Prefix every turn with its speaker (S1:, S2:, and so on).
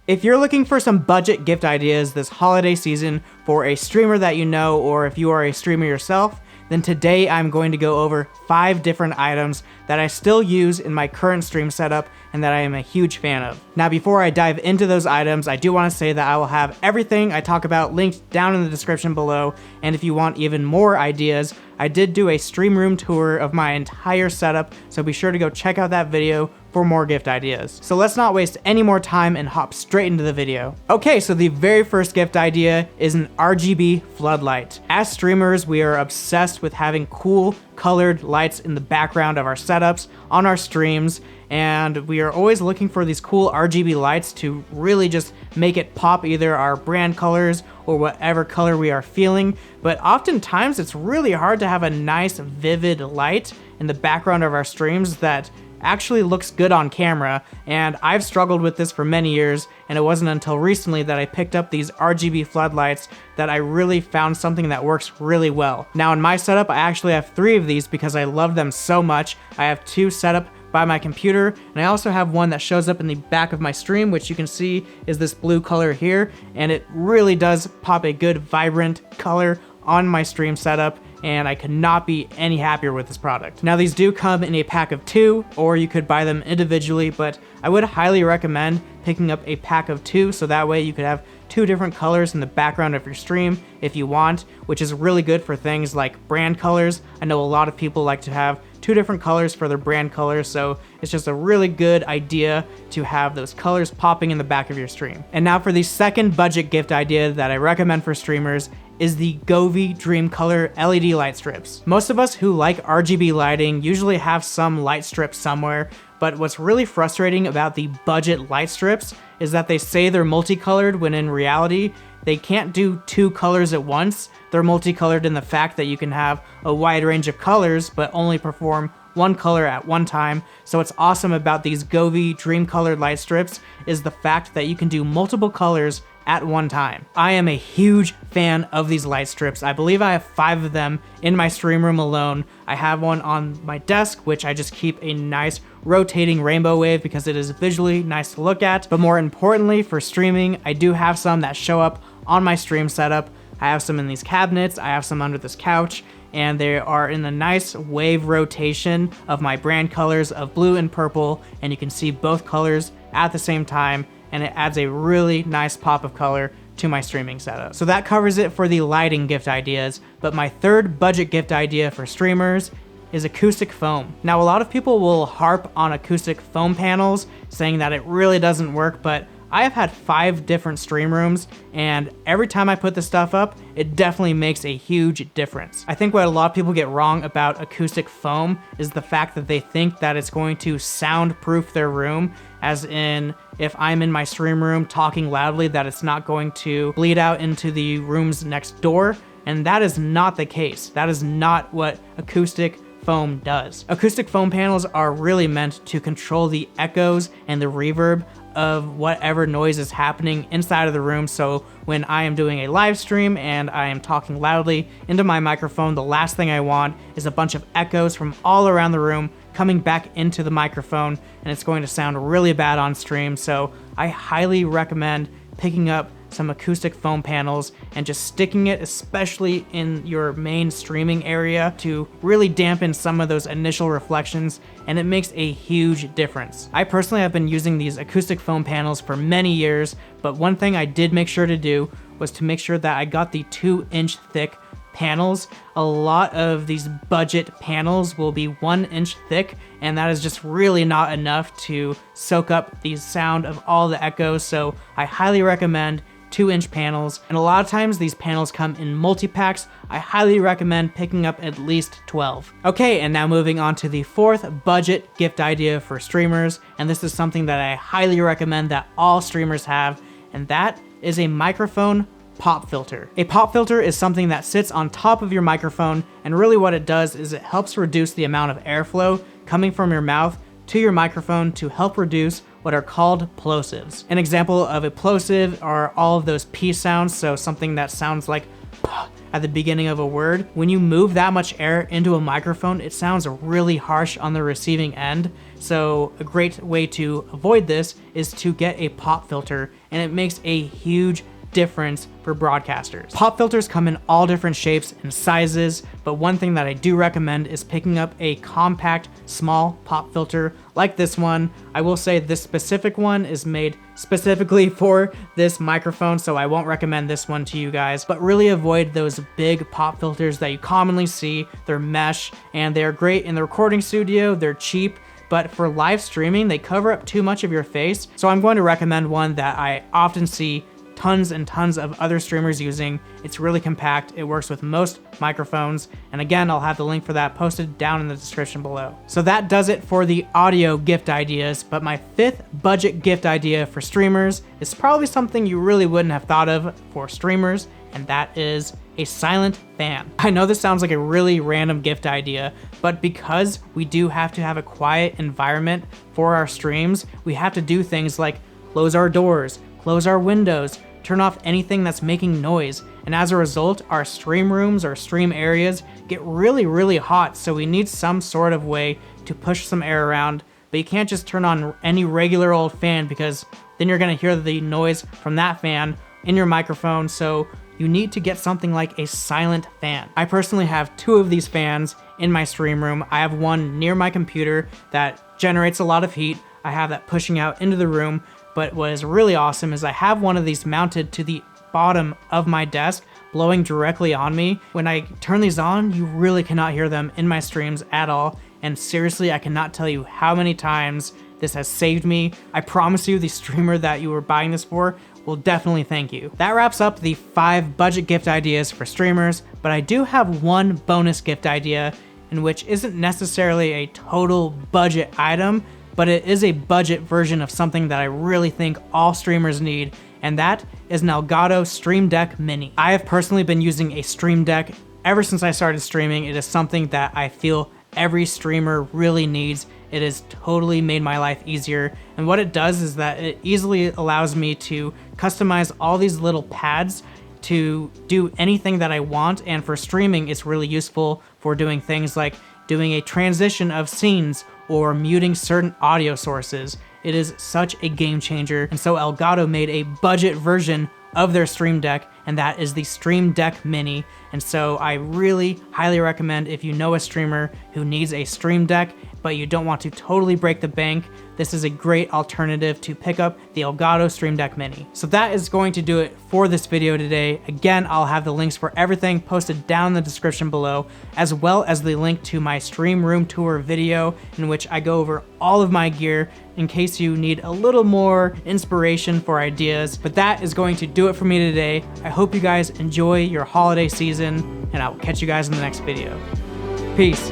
S1: If you're looking for some budget gift ideas this holiday season for a streamer that you know, or if you are a streamer yourself, then today I'm going to go over 5 different items that I still use in my current stream setup and that I am a huge fan of. Now, before I dive into those items, I do want to say that I will have everything I talk about linked down in the description below, and if you want even more ideas, I did do a stream room tour of my entire setup, so be sure to go check out that video for more gift ideas. So let's not waste any more time and hop straight into the video. Okay, so the very first gift idea is an RGB floodlight. As streamers, we are obsessed with having cool colored lights in the background of our setups on our streams, and we are always looking for these cool RGB lights to really just make it pop either our brand colors or whatever color we are feeling. But oftentimes it's really hard to have a nice vivid light in the background of our streams that actually looks good on camera, and I've struggled with this for many years, and it wasn't until recently that I picked up these RGB floodlights that I really found something that works really well. Now in my setup, I actually have 3 of these because I love them so much. I have 2 set up by my computer, and I also have one that shows up in the back of my stream, which you can see is this blue color here, and it really does pop a good vibrant color on my stream setup, and I could not be any happier with this product. Now these do come in a pack of 2, or you could buy them individually, but I would highly recommend picking up a pack of 2 so that way you could have 2 different colors in the background of your stream if you want, which is really good for things like brand colors. I know a lot of people like to have 2 different colors for their brand colors, so it's just a really good idea to have those colors popping in the back of your stream. And now for the second budget gift idea that I recommend for streamers is the Govee Dream Color LED light strips. Most of us who like RGB lighting usually have some light strips somewhere, but what's really frustrating about the budget light strips is that they say they're multicolored when in reality, they can't do 2 colors at once. They're multicolored in the fact that you can have a wide range of colors, but only perform 1 color at one time. So what's awesome about these Govee Dream Colored light strips is the fact that you can do multiple colors at one time. I am a huge fan of these light strips. I believe I have 5 of them in my stream room alone. I have one on my desk, which I just keep a nice rotating rainbow wave because it is visually nice to look at. But more importantly, for streaming, I do have some that show up on my stream setup. I have some in these cabinets, I have some under this couch, and they are in the nice wave rotation of my brand colors of blue and purple, and you can see both colors at the same time, and it adds a really nice pop of color to my streaming setup. So that covers it for the lighting gift ideas, but my third budget gift idea for streamers is acoustic foam. Now a lot of people will harp on acoustic foam panels, saying that it really doesn't work, but I have had 5 different stream rooms, and every time I put this stuff up, it definitely makes a huge difference. I think what a lot of people get wrong about acoustic foam is the fact that they think that it's going to soundproof their room, as in if I'm in my stream room talking loudly that it's not going to bleed out into the rooms next door, and that is not the case. That is not what acoustic foam does. Acoustic foam panels are really meant to control the echoes and the reverb of whatever noise is happening inside of the room. So when I am doing a live stream and I am talking loudly into my microphone, the last thing I want is a bunch of echoes from all around the room coming back into the microphone, and it's going to sound really bad on stream. So I highly recommend picking up some acoustic foam panels and just sticking it especially in your main streaming area to really dampen some of those initial reflections, and it makes a huge difference. I personally have been using these acoustic foam panels for many years, but one thing I did make sure to do was to make sure that I got the 2-inch thick panels. A lot of these budget panels will be 1 inch thick, and that is just really not enough to soak up the sound of all the echoes. So I highly recommend 2-inch panels, and a lot of times these panels come in multi-packs. I highly recommend picking up at least 12. Okay, and now moving on to the 4th budget gift idea for streamers, and this is something that I highly recommend that all streamers have, and that is a microphone pop filter. A pop filter is something that sits on top of your microphone, and really what it does is it helps reduce the amount of airflow coming from your mouth to your microphone to help reduce what are called plosives. An example of a plosive are all of those P sounds, so something that sounds like at the beginning of a word. When you move that much air into a microphone, it sounds really harsh on the receiving end. So a great way to avoid this is to get a pop filter, and it makes a huge difference for broadcasters. Pop filters come in all different shapes and sizes, but one thing that I do recommend is picking up a compact, small pop filter like this one. I will say this specific one is made specifically for this microphone, so I won't recommend this one to you guys, but really avoid those big pop filters that you commonly see. They're mesh, and they're great in the recording studio, they're cheap, but for live streaming, they cover up too much of your face. So I'm going to recommend one that I often see tons and tons of other streamers using. It's really compact, it works with most microphones, and again, I'll have the link for that posted down in the description below. So that does it for the audio gift ideas, but my fifth budget gift idea for streamers is probably something you really wouldn't have thought of for streamers, and that is a silent fan. I know this sounds like a really random gift idea, but because we do have to have a quiet environment for our streams, we have to do things like close our doors, close our windows, turn off anything that's making noise. And as a result, our stream rooms or stream areas get really, really hot. So we need some sort of way to push some air around, but you can't just turn on any regular old fan because then you're gonna hear the noise from that fan in your microphone. So you need to get something like a silent fan. I personally have 2 of these fans in my stream room. I have one near my computer that generates a lot of heat. I have that pushing out into the room. But what is really awesome is I have one of these mounted to the bottom of my desk, blowing directly on me. When I turn these on, you really cannot hear them in my streams at all. And seriously, I cannot tell you how many times this has saved me. I promise you the streamer that you were buying this for will definitely thank you. That wraps up the 5 budget gift ideas for streamers, but I do have one bonus gift idea in which isn't necessarily a total budget item, but it is a budget version of something that I really think all streamers need, and that is an Elgato Stream Deck Mini. I have personally been using a Stream Deck ever since I started streaming. It is something that I feel every streamer really needs. It has totally made my life easier, and what it does is that it easily allows me to customize all these little pads to do anything that I want, and for streaming, it's really useful for doing things like doing a transition of scenes or muting certain audio sources. It is such a game changer, and so Elgato made a budget version of their Stream Deck, and that is the Stream Deck Mini. And so I really highly recommend, if you know a streamer who needs a Stream Deck but you don't want to totally break the bank, this is a great alternative to pick up the Elgato Stream Deck Mini. So that is going to do it for this video today. Again, I'll have the links for everything posted down in the description below, as well as the link to my stream room tour video in which I go over all of my gear in case you need a little more inspiration for ideas. But that is going to do it for me today. I hope you guys enjoy your holiday season, and I will catch you guys in the next video. Peace.